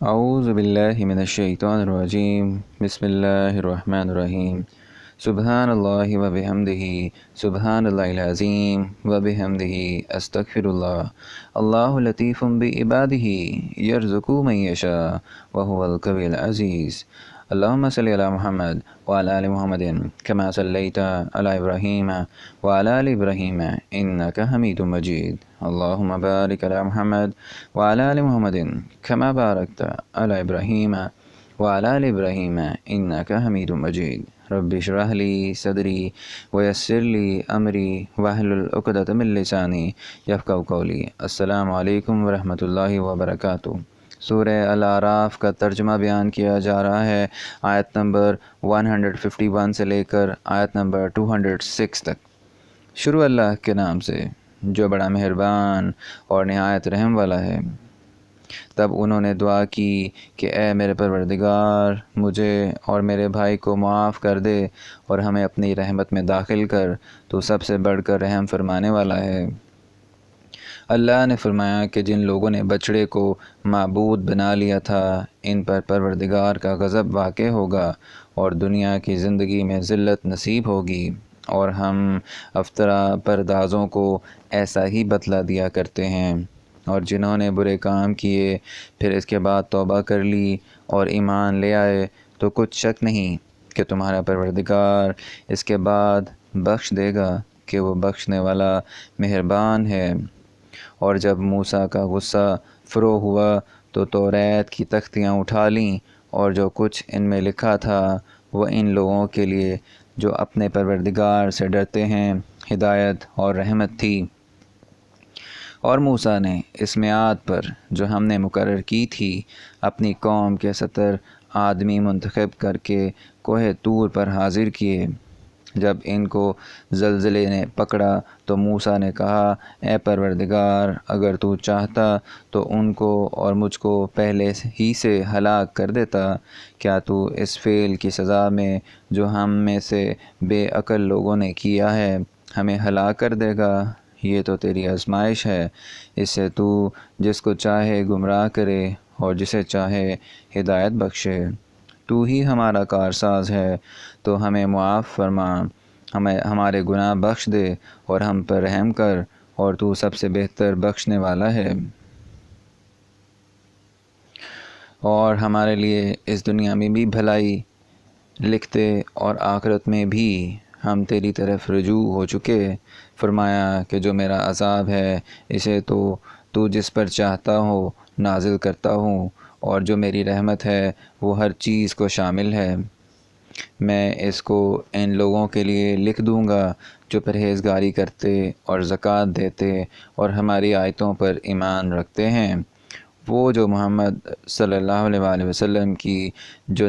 اعوذ باللہ من الشیطان الرجیم بسم اللہ الرحمن الرحیم سبحان اللہ و بحمدہ سبحان اللہ العظیم و بحمدہ استغفر اللہ اللہ لطیف بعبادہ یرزق من یشاء وهو القوی العزیز اللہم صلی علی محمد وعلی آل محمد کما صلیت علی ابراہیم وعلی آل ابراہیم انک حمید مجید اللہم بارک علی محمد وعلی آل محمد کما بارکت علی ابراہیم وعلی آل ابراہیم انک حمید مجید رب اشرح لی صدری ویسر لی امری واحلل عقدۃ من لسانی یفقہوا قولی۔ السلام علیکم ورحمۃ اللہ وبرکاتہ۔ سورہ الاعراف کا ترجمہ بیان کیا جا رہا ہے، آیت نمبر 151 سے لے کر آیت نمبر 206 تک۔ شروع اللہ کے نام سے جو بڑا مہربان اور نہایت رحم والا ہے۔ تب انہوں نے دعا کی کہ اے میرے پروردگار، مجھے اور میرے بھائی کو معاف کر دے اور ہمیں اپنی رحمت میں داخل کر، تو سب سے بڑھ کر رحم فرمانے والا ہے۔ اللہ نے فرمایا کہ جن لوگوں نے بچڑے کو معبود بنا لیا تھا، ان پر پروردگار کا غضب واقع ہوگا اور دنیا کی زندگی میں ذلت نصیب ہوگی، اور ہم افطرا پردازوں کو ایسا ہی بدلہ دیا کرتے ہیں۔ اور جنہوں نے برے کام کیے پھر اس کے بعد توبہ کر لی اور ایمان لے آئے، تو کچھ شک نہیں کہ تمہارا پروردگار اس کے بعد بخش دے گا کہ وہ بخشنے والا مہربان ہے۔ اور جب موسیٰ کا غصہ فروغ ہوا تو توریت کی تختیاں اٹھا لیں، اور جو کچھ ان میں لکھا تھا وہ ان لوگوں کے لیے جو اپنے پروردگار سے ڈرتے ہیں ہدایت اور رحمت تھی۔ اور موسیٰ نے اس میعاد پر جو ہم نے مقرر کی تھی اپنی قوم کے 70 آدمی منتخب کر کے کوہ طور پر حاضر کیے۔ جب ان کو زلزلے نے پکڑا تو موسیٰ نے کہا، اے پروردگار، اگر تو چاہتا تو ان کو اور مجھ کو پہلے ہی سے ہلاک کر دیتا۔ کیا تو اس فعل کی سزا میں جو ہم میں سے بے عقل لوگوں نے کیا ہے ہمیں ہلاک کر دے گا؟ یہ تو تیری آزمائش ہے، اس سے تو جس کو چاہے گمراہ کرے اور جسے چاہے ہدایت بخشے۔ تو ہی ہمارا کارساز ہے، تو ہمیں معاف فرما، ہمارے گناہ بخش دے اور ہم پر رحم کر، اور تو سب سے بہتر بخشنے والا ہے۔ اور ہمارے لیے اس دنیا میں بھی بھلائی لکھتے اور آخرت میں بھی ہم تیری طرف رجوع ہو چکے۔ فرمایا کہ جو میرا عذاب ہے اسے تو جس پر چاہتا ہو نازل کرتا ہوں، اور جو میری رحمت ہے وہ ہر چیز کو شامل ہے۔ میں اس کو ان لوگوں کے لیے لکھ دوں گا جو پرہیزگاری کرتے اور زکوٰۃ دیتے اور ہماری آیتوں پر ایمان رکھتے ہیں، وہ جو محمد صلی اللہ علیہ وآلہ وسلم کی جو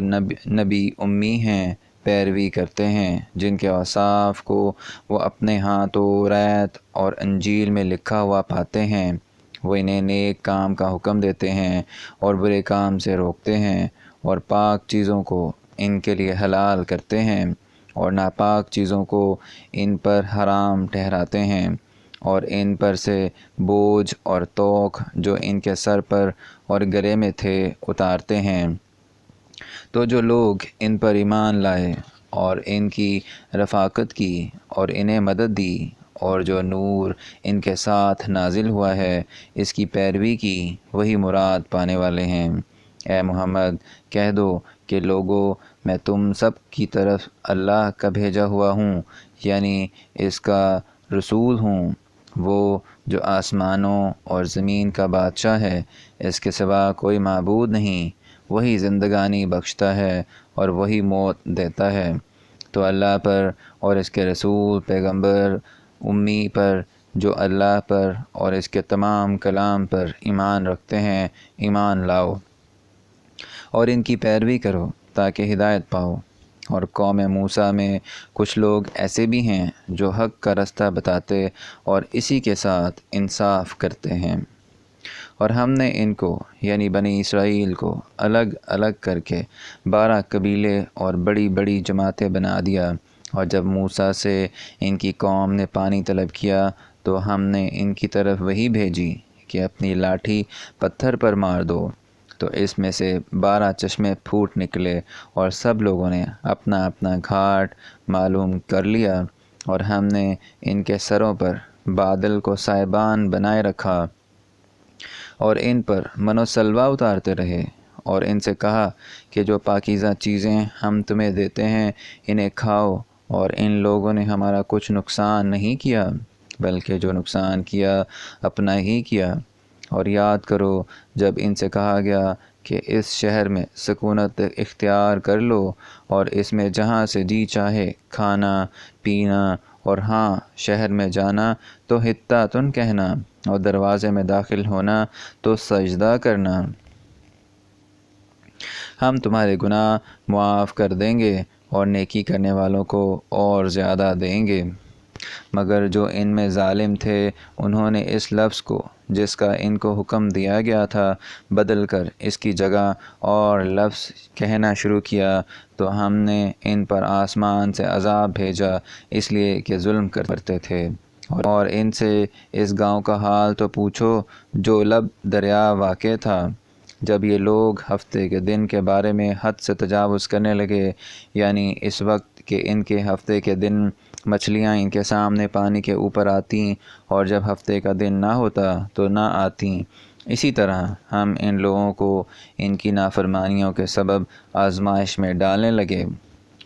نبی امی ہیں پیروی کرتے ہیں، جن کے اوصاف کو وہ اپنے ہاں توریت اور انجیل میں لکھا ہوا پاتے ہیں۔ وہ انہیں نیک کام کا حکم دیتے ہیں اور برے کام سے روکتے ہیں، اور پاک چیزوں کو ان کے لیے حلال کرتے ہیں اور ناپاک چیزوں کو ان پر حرام ٹھہراتے ہیں، اور ان پر سے بوجھ اور توق جو ان کے سر پر اور گلے میں تھے اتارتے ہیں۔ تو جو لوگ ان پر ایمان لائے اور ان کی رفاقت کی اور انہیں مدد دی، اور جو نور ان کے ساتھ نازل ہوا ہے اس کی پیروی کی، وہی مراد پانے والے ہیں۔ اے محمد، کہہ دو کہ لوگو، میں تم سب کی طرف اللہ کا بھیجا ہوا ہوں، یعنی اس کا رسول ہوں، وہ جو آسمانوں اور زمین کا بادشاہ ہے، اس کے سوا کوئی معبود نہیں، وہی زندگانی بخشتا ہے اور وہی موت دیتا ہے۔ تو اللہ پر اور اس کے رسول پیغمبر امی پر جو اللہ پر اور اس کے تمام کلام پر ایمان رکھتے ہیں ایمان لاؤ، اور ان کی پیروی کرو تاکہ ہدایت پاؤ۔ اور قوم موسیٰ میں کچھ لوگ ایسے بھی ہیں جو حق کا رستہ بتاتے اور اسی کے ساتھ انصاف کرتے ہیں۔ اور ہم نے ان کو یعنی بنی اسرائیل کو الگ الگ کر کے 12 قبیلے اور بڑی بڑی جماعتیں بنا دیا، اور جب موسیٰ سے ان کی قوم نے پانی طلب کیا تو ہم نے ان کی طرف وہی بھیجی کہ اپنی لاٹھی پتھر پر مار دو، تو اس میں سے 12 چشمے پھوٹ نکلے اور سب لوگوں نے اپنا اپنا گھاٹ معلوم کر لیا، اور ہم نے ان کے سروں پر بادل کو سائبان بنائے رکھا اور ان پر من و سلوہ اتارتے رہے، اور ان سے کہا کہ جو پاکیزہ چیزیں ہم تمہیں دیتے ہیں انہیں کھاؤ، اور ان لوگوں نے ہمارا کچھ نقصان نہیں کیا بلکہ جو نقصان کیا اپنا ہی کیا۔ اور یاد کرو جب ان سے کہا گیا کہ اس شہر میں سکونت اختیار کر لو اور اس میں جہاں سے جی چاہے کھانا پینا، اور ہاں شہر میں جانا تو حطّۃ کہنا، اور دروازے میں داخل ہونا تو سجدہ کرنا، ہم تمہارے گناہ معاف کر دیں گے اور نیکی کرنے والوں کو اور زیادہ دیں گے۔ مگر جو ان میں ظالم تھے انہوں نے اس لفظ کو جس کا ان کو حکم دیا گیا تھا بدل کر اس کی جگہ اور لفظ کہنا شروع کیا، تو ہم نے ان پر آسمان سے عذاب بھیجا اس لیے کہ ظلم کرتے تھے۔ اور ان سے اس گاؤں کا حال تو پوچھو جو لب دریا واقع تھا۔ جب یہ لوگ ہفتے کے دن کے بارے میں حد سے تجاوز کرنے لگے، یعنی اس وقت کہ ان کے ہفتے کے دن مچھلیاں ان کے سامنے پانی کے اوپر آتیں، اور جب ہفتے کا دن نہ ہوتا تو نہ آتیں، اسی طرح ہم ان لوگوں کو ان کی نافرمانیوں کے سبب آزمائش میں ڈالنے لگے۔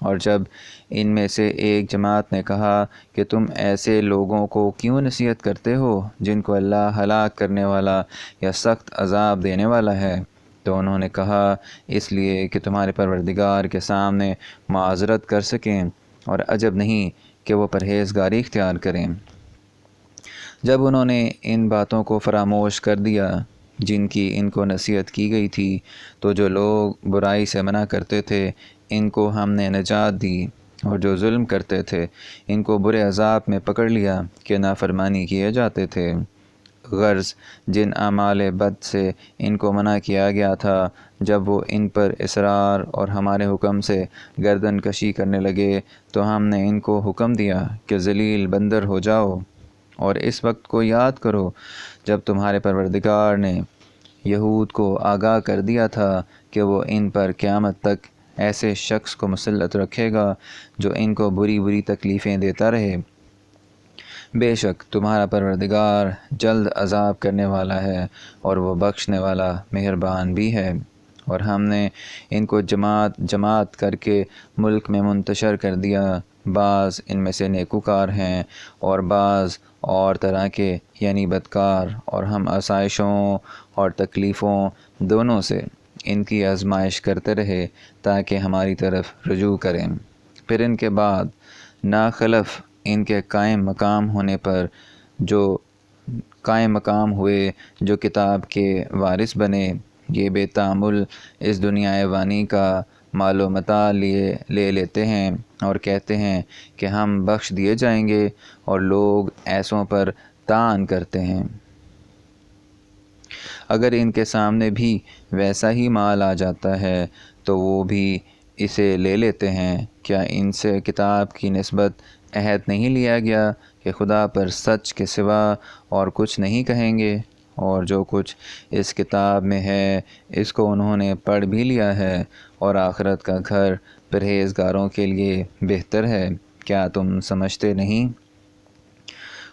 اور جب ان میں سے ایک جماعت نے کہا کہ تم ایسے لوگوں کو کیوں نصیحت کرتے ہو جن کو اللہ ہلاک کرنے والا یا سخت عذاب دینے والا ہے، تو انہوں نے کہا اس لیے کہ تمہارے پروردگار کے سامنے معذرت کر سکیں، اور عجب نہیں کہ وہ پرہیزگاری اختیار کریں۔ جب انہوں نے ان باتوں کو فراموش کر دیا جن کی ان کو نصیحت کی گئی تھی، تو جو لوگ برائی سے منع کرتے تھے ان کو ہم نے نجات دی، اور جو ظلم کرتے تھے ان کو برے عذاب میں پکڑ لیا کہ نافرمانی کیے جاتے تھے۔ غرض جن اعمال بد سے ان کو منع کیا گیا تھا جب وہ ان پر اصرار اور ہمارے حکم سے گردن کشی کرنے لگے، تو ہم نے ان کو حکم دیا کہ ذلیل بندر ہو جاؤ۔ اور اس وقت کو یاد کرو جب تمہارے پروردگار نے یہود کو آگاہ کر دیا تھا کہ وہ ان پر قیامت تک ایسے شخص کو مسلط رکھے گا جو ان کو بری بری تکلیفیں دیتا رہے۔ بے شک تمہارا پروردگار جلد عذاب کرنے والا ہے اور وہ بخشنے والا مہربان بھی ہے۔ اور ہم نے ان کو جماعت جماعت کر کے ملک میں منتشر کر دیا، بعض ان میں سے نیکوکار ہیں اور بعض اور طرح کے یعنی بدکار، اور ہم آسائشوں اور تکلیفوں دونوں سے ان کی آزمائش کرتے رہے تاکہ ہماری طرف رجوع کریں۔ پھر ان کے بعد ناخلف ان کے قائم مقام ہونے پر جو قائم مقام ہوئے جو کتاب کے وارث بنے، یہ بے تامل اس دنیا فانی کا مال و متاع لے لیتے ہیں اور کہتے ہیں کہ ہم بخش دیے جائیں گے، اور لوگ ایسوں پر طعن کرتے ہیں۔ اگر ان کے سامنے بھی ویسا ہی مال آ جاتا ہے تو وہ بھی اسے لے لیتے ہیں۔ کیا ان سے کتاب کی نسبت عہد نہیں لیا گیا کہ خدا پر سچ کے سوا اور کچھ نہیں کہیں گے؟ اور جو کچھ اس کتاب میں ہے اس کو انہوں نے پڑھ بھی لیا ہے، اور آخرت کا گھر پرہیزگاروں کے لیے بہتر ہے، کیا تم سمجھتے نہیں؟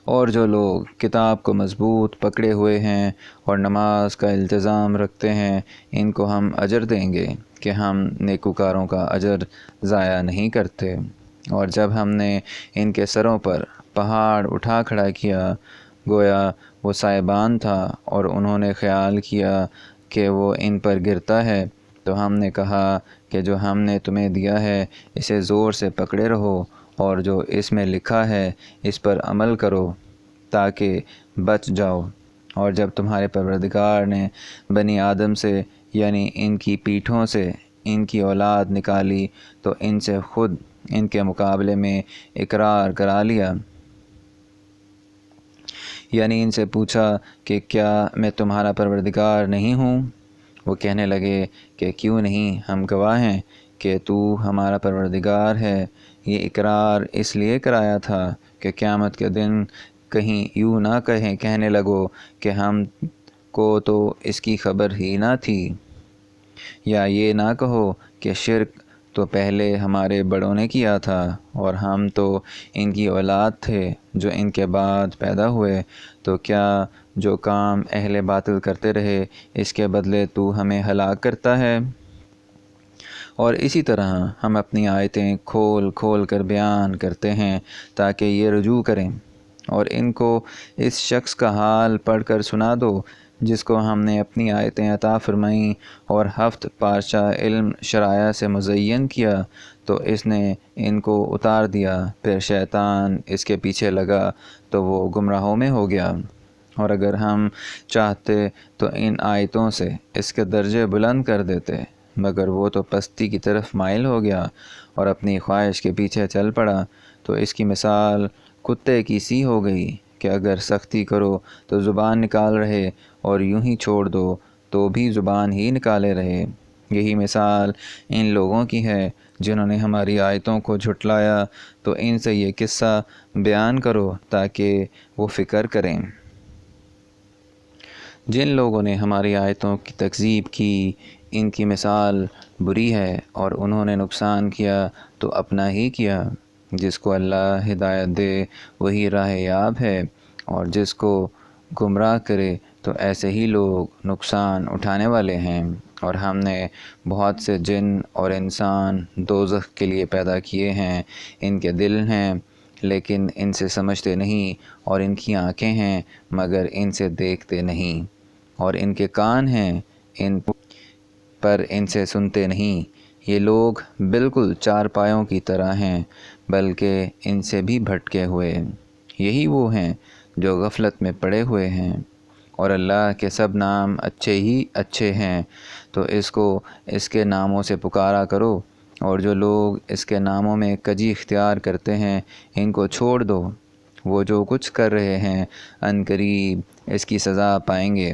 اور جو لوگ کتاب کو مضبوط پکڑے ہوئے ہیں اور نماز کا التزام رکھتے ہیں ان کو ہم اجر دیں گے کہ ہم نیکوکاروں کا اجر ضائع نہیں کرتے۔ اور جب ہم نے ان کے سروں پر پہاڑ اٹھا کھڑا کیا گویا وہ سائبان تھا، اور انہوں نے خیال کیا کہ وہ ان پر گرتا ہے، تو ہم نے کہا کہ جو ہم نے تمہیں دیا ہے اسے زور سے پکڑے رہو، اور جو اس میں لکھا ہے اس پر عمل کرو تاکہ بچ جاؤ۔ اور جب تمہارے پروردگار نے بنی آدم سے یعنی ان کی پیٹھوں سے ان کی اولاد نکالی تو ان سے خود ان کے مقابلے میں اقرار کرا لیا، یعنی ان سے پوچھا کہ کیا میں تمہارا پروردگار نہیں ہوں؟ وہ کہنے لگے کہ کیوں نہیں، ہم گواہ ہیں کہ تو ہمارا پروردگار ہے۔ یہ اقرار اس لیے کرایا تھا کہ قیامت کے دن کہیں یوں نہ کہنے لگو کہ ہم کو تو اس کی خبر ہی نہ تھی۔ یا یہ نہ کہو کہ شرک تو پہلے ہمارے بڑوں نے کیا تھا اور ہم تو ان کی اولاد تھے جو ان کے بعد پیدا ہوئے، تو کیا جو کام اہل باطل کرتے رہے اس کے بدلے تو ہمیں ہلاک کرتا ہے؟ اور اسی طرح ہم اپنی آیتیں کھول کھول کر بیان کرتے ہیں تاکہ یہ رجوع کریں، اور ان کو اس شخص کا حال پڑھ کر سنا دو جس کو ہم نے اپنی آیتیں عطا فرمائیں اور ہفت پارچہ علم شرائع سے مزین کیا تو اس نے ان کو اتار دیا، پھر شیطان اس کے پیچھے لگا تو وہ گمراہوں میں ہو گیا۔ اور اگر ہم چاہتے تو ان آیتوں سے اس کے درجے بلند کر دیتے، مگر وہ تو پستی کی طرف مائل ہو گیا اور اپنی خواہش کے پیچھے چل پڑا، تو اس کی مثال کتے کی سی ہو گئی کہ اگر سختی کرو تو زبان نکال رہے اور یوں ہی چھوڑ دو تو بھی زبان ہی نکالے رہے۔ یہی مثال ان لوگوں کی ہے جنہوں نے ہماری آیتوں کو جھٹلایا، تو ان سے یہ قصہ بیان کرو تاکہ وہ فکر کریں۔ جن لوگوں نے ہماری آیتوں کی تکذیب کی ان کی مثال بری ہے، اور انہوں نے نقصان کیا تو اپنا ہی کیا۔ جس کو اللہ ہدایت دے وہی راہ یاب ہے، اور جس کو گمراہ کرے تو ایسے ہی لوگ نقصان اٹھانے والے ہیں۔ اور ہم نے بہت سے جن اور انسان دوزخ کے لیے پیدا کیے ہیں، ان کے دل ہیں لیکن ان سے سمجھتے نہیں، اور ان کی آنکھیں ہیں مگر ان سے دیکھتے نہیں، اور ان کے کان ہیں پر ان سے سنتے نہیں۔ یہ لوگ بالکل چار پایوں کی طرح ہیں بلکہ ان سے بھی بھٹکے ہوئے۔ یہی وہ ہیں جو غفلت میں پڑے ہوئے ہیں۔ اور اللہ کے سب نام اچھے ہی اچھے ہیں، تو اس کو اس کے ناموں سے پکارا کرو، اور جو لوگ اس کے ناموں میں کجی اختیار کرتے ہیں ان کو چھوڑ دو، وہ جو کچھ کر رہے ہیں عنقریب اس کی سزا پائیں گے۔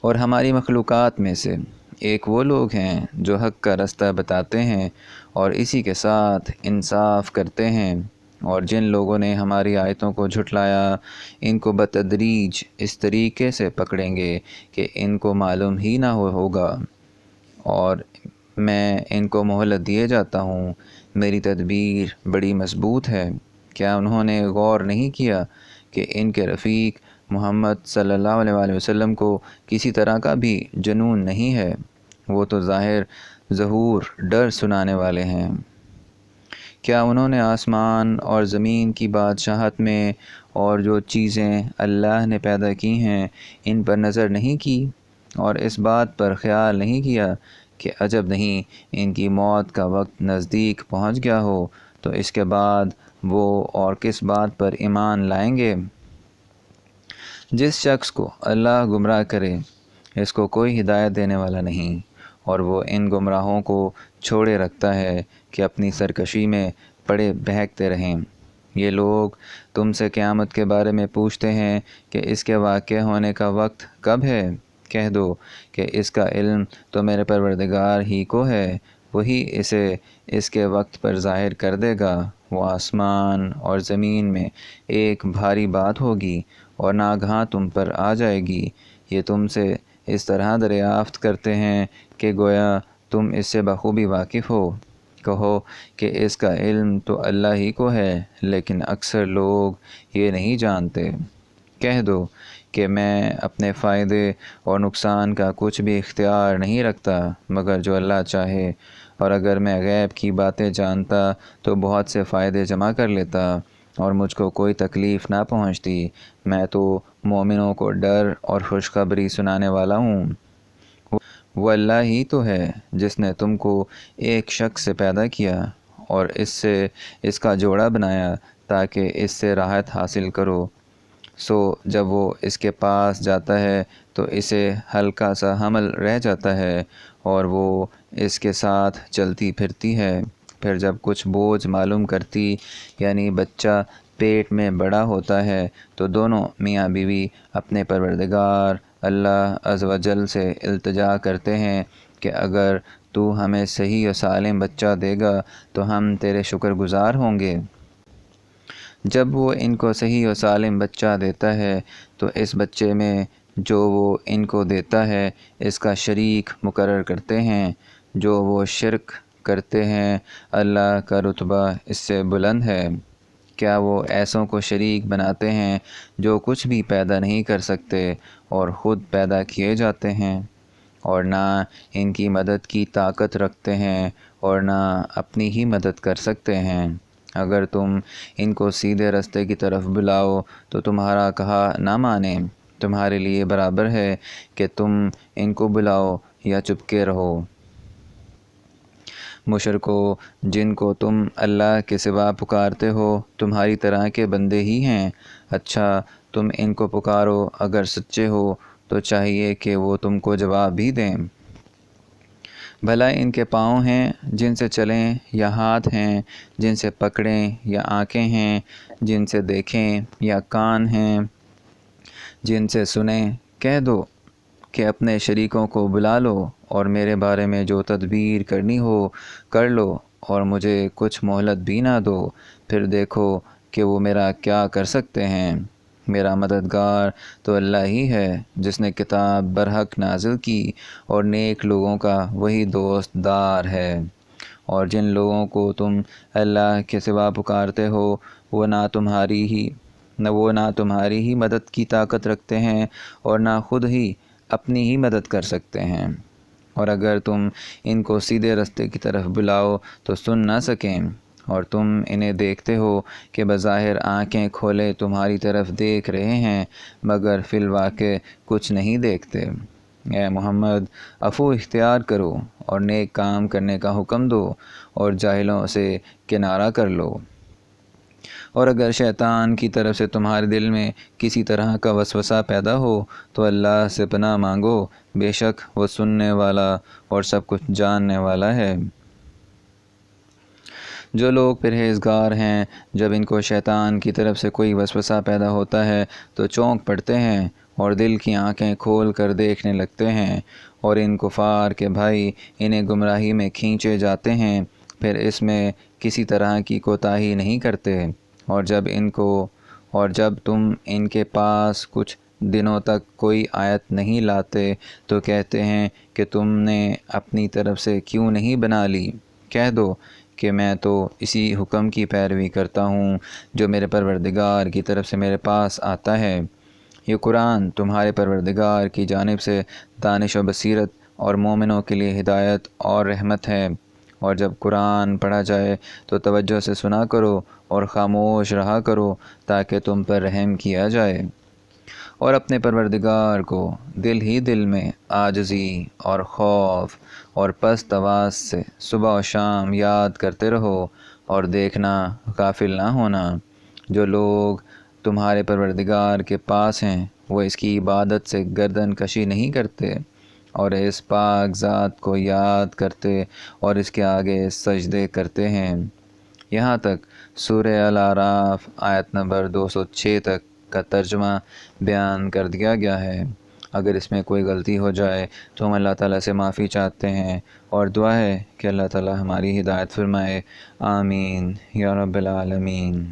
اور ہماری مخلوقات میں سے ایک وہ لوگ ہیں جو حق کا رستہ بتاتے ہیں اور اسی کے ساتھ انصاف کرتے ہیں، اور جن لوگوں نے ہماری آیتوں کو جھٹلایا ان کو بتدریج اس طریقے سے پکڑیں گے کہ ان کو معلوم ہی نہ ہوگا، اور میں ان کو مہلت دیے جاتا ہوں، میری تدبیر بڑی مضبوط ہے۔ کیا انہوں نے غور نہیں کیا کہ ان کے رفیق محمد صلی اللہ علیہ وآلہ وسلم کو کسی طرح کا بھی جنون نہیں ہے، وہ تو ظہور ڈر سنانے والے ہیں۔ کیا انہوں نے آسمان اور زمین کی بادشاہت میں اور جو چیزیں اللہ نے پیدا کی ہیں ان پر نظر نہیں کی، اور اس بات پر خیال نہیں کیا کہ عجب نہیں ان کی موت کا وقت نزدیک پہنچ گیا ہو، تو اس کے بعد وہ اور کس بات پر ایمان لائیں گے؟ جس شخص کو اللہ گمراہ کرے اس کو کوئی ہدایت دینے والا نہیں، اور وہ ان گمراہوں کو چھوڑے رکھتا ہے کہ اپنی سرکشی میں پڑے بہکتے رہیں۔ یہ لوگ تم سے قیامت کے بارے میں پوچھتے ہیں کہ اس کے واقع ہونے کا وقت کب ہے؟ کہہ دو کہ اس کا علم تو میرے پروردگار ہی کو ہے، وہی اسے اس کے وقت پر ظاہر کر دے گا۔ وہ آسمان اور زمین میں ایک بھاری بات ہوگی اور ناگہاں تم پر آ جائے گی۔ یہ تم سے اس طرح دریافت کرتے ہیں کہ گویا تم اس سے بخوبی واقف ہو۔ کہو کہ اس کا علم تو اللہ ہی کو ہے، لیکن اکثر لوگ یہ نہیں جانتے۔ کہہ دو کہ میں اپنے فائدے اور نقصان کا کچھ بھی اختیار نہیں رکھتا مگر جو اللہ چاہے، اور اگر میں غیب کی باتیں جانتا تو بہت سے فائدے جمع کر لیتا اور مجھ کو کوئی تکلیف نہ پہنچتی۔ میں تو مومنوں کو ڈر اور خوشخبری سنانے والا ہوں۔ وہ اللہ ہی تو ہے جس نے تم کو ایک شخص سے پیدا کیا اور اس سے اس کا جوڑا بنایا تاکہ اس سے راحت حاصل کرو، سو جب وہ اس کے پاس جاتا ہے تو اسے ہلکا سا حمل رہ جاتا ہے اور وہ اس کے ساتھ چلتی پھرتی ہے۔ پھر جب کچھ بوجھ معلوم کرتی یعنی بچہ پیٹ میں بڑا ہوتا ہے تو دونوں میاں بیوی اپنے پروردگار اللہ عز و جل سے التجا کرتے ہیں کہ اگر تو ہمیں صحیح و سالم بچہ دے گا تو ہم تیرے شکر گزار ہوں گے۔ جب وہ ان کو صحیح و سالم بچہ دیتا ہے تو اس بچے میں جو وہ ان کو دیتا ہے اس کا شریک مقرر کرتے ہیں۔ جو وہ شرک کرتے ہیں اللہ کا رتبہ اس سے بلند ہے۔ کیا وہ ایسوں کو شریک بناتے ہیں جو کچھ بھی پیدا نہیں کر سکتے اور خود پیدا کیے جاتے ہیں، اور نہ ان کی مدد کی طاقت رکھتے ہیں اور نہ اپنی ہی مدد کر سکتے ہیں۔ اگر تم ان کو سیدھے راستے کی طرف بلاؤ تو تمہارا کہا نہ مانیں۔ تمہارے لیے برابر ہے کہ تم ان کو بلاؤ یا چپکے رہو۔ مشرکو، جن کو تم اللہ کے سوا پکارتے ہو تمہاری طرح کے بندے ہی ہیں۔ اچھا، تم ان کو پکارو، اگر سچے ہو تو چاہیے کہ وہ تم کو جواب بھی دیں۔ بھلا ان کے پاؤں ہیں جن سے چلیں، یا ہاتھ ہیں جن سے پکڑیں، یا آنکھیں ہیں جن سے دیکھیں، یا کان ہیں جن سے سنیں؟ کہہ دو کہ اپنے شریکوں کو بلا لو اور میرے بارے میں جو تدبیر کرنی ہو کر لو، اور مجھے کچھ مہلت بھی نہ دو، پھر دیکھو کہ وہ میرا کیا کر سکتے ہیں۔ میرا مددگار تو اللہ ہی ہے جس نے کتاب برحق نازل کی، اور نیک لوگوں کا وہی دوست دار ہے۔ اور جن لوگوں کو تم اللہ کے سوا پکارتے ہو وہ نہ تمہاری ہی مدد کی طاقت رکھتے ہیں اور نہ خود ہی اپنی ہی مدد کر سکتے ہیں۔ اور اگر تم ان کو سیدھے راستے کی طرف بلاؤ تو سن نہ سکیں، اور تم انہیں دیکھتے ہو کہ بظاہر آنکھیں کھولے تمہاری طرف دیکھ رہے ہیں مگر فی الواقع کچھ نہیں دیکھتے۔ اے محمد، عفو اختیار کرو اور نیک کام کرنے کا حکم دو اور جاہلوں سے کنارہ کر لو۔ اور اگر شیطان کی طرف سے تمہارے دل میں کسی طرح کا وسوسہ پیدا ہو تو اللہ سے پناہ مانگو، بے شک وہ سننے والا اور سب کچھ جاننے والا ہے۔ جو لوگ پرہیزگار ہیں جب ان کو شیطان کی طرف سے کوئی وسوسہ پیدا ہوتا ہے تو چونک پڑتے ہیں اور دل کی آنکھیں کھول کر دیکھنے لگتے ہیں، اور ان کفار کے بھائی انہیں گمراہی میں کھینچے جاتے ہیں، پھر اس میں کسی طرح کی کوتاہی نہیں کرتے۔ اور جب تم ان کے پاس کچھ دنوں تک کوئی آیت نہیں لاتے تو کہتے ہیں کہ تم نے اپنی طرف سے کیوں نہیں بنا لی۔ کہہ دو کہ میں تو اسی حکم کی پیروی کرتا ہوں جو میرے پروردگار کی طرف سے میرے پاس آتا ہے۔ یہ قرآن تمہارے پروردگار کی جانب سے دانش و بصیرت اور مومنوں کے لیے ہدایت اور رحمت ہے۔ اور جب قرآن پڑھا جائے تو توجہ سے سنا کرو اور خاموش رہا کرو تاکہ تم پر رحم کیا جائے۔ اور اپنے پروردگار کو دل ہی دل میں عاجزی اور خوف اور پست آواز سے صبح و شام یاد کرتے رہو، اور دیکھنا غافل نہ ہونا۔ جو لوگ تمہارے پروردگار کے پاس ہیں وہ اس کی عبادت سے گردن کشی نہیں کرتے اور اس پاک ذات کو یاد کرتے اور اس کے آگے سجدے کرتے ہیں۔ یہاں تک سورہ الاعراف آیت نمبر 206 تک کا ترجمہ بیان کر دیا گیا ہے۔ اگر اس میں کوئی غلطی ہو جائے تو ہم اللہ تعالیٰ سے معافی چاہتے ہیں اور دعا ہے کہ اللہ تعالیٰ ہماری ہدایت فرمائے۔ آمین یا رب العالمین۔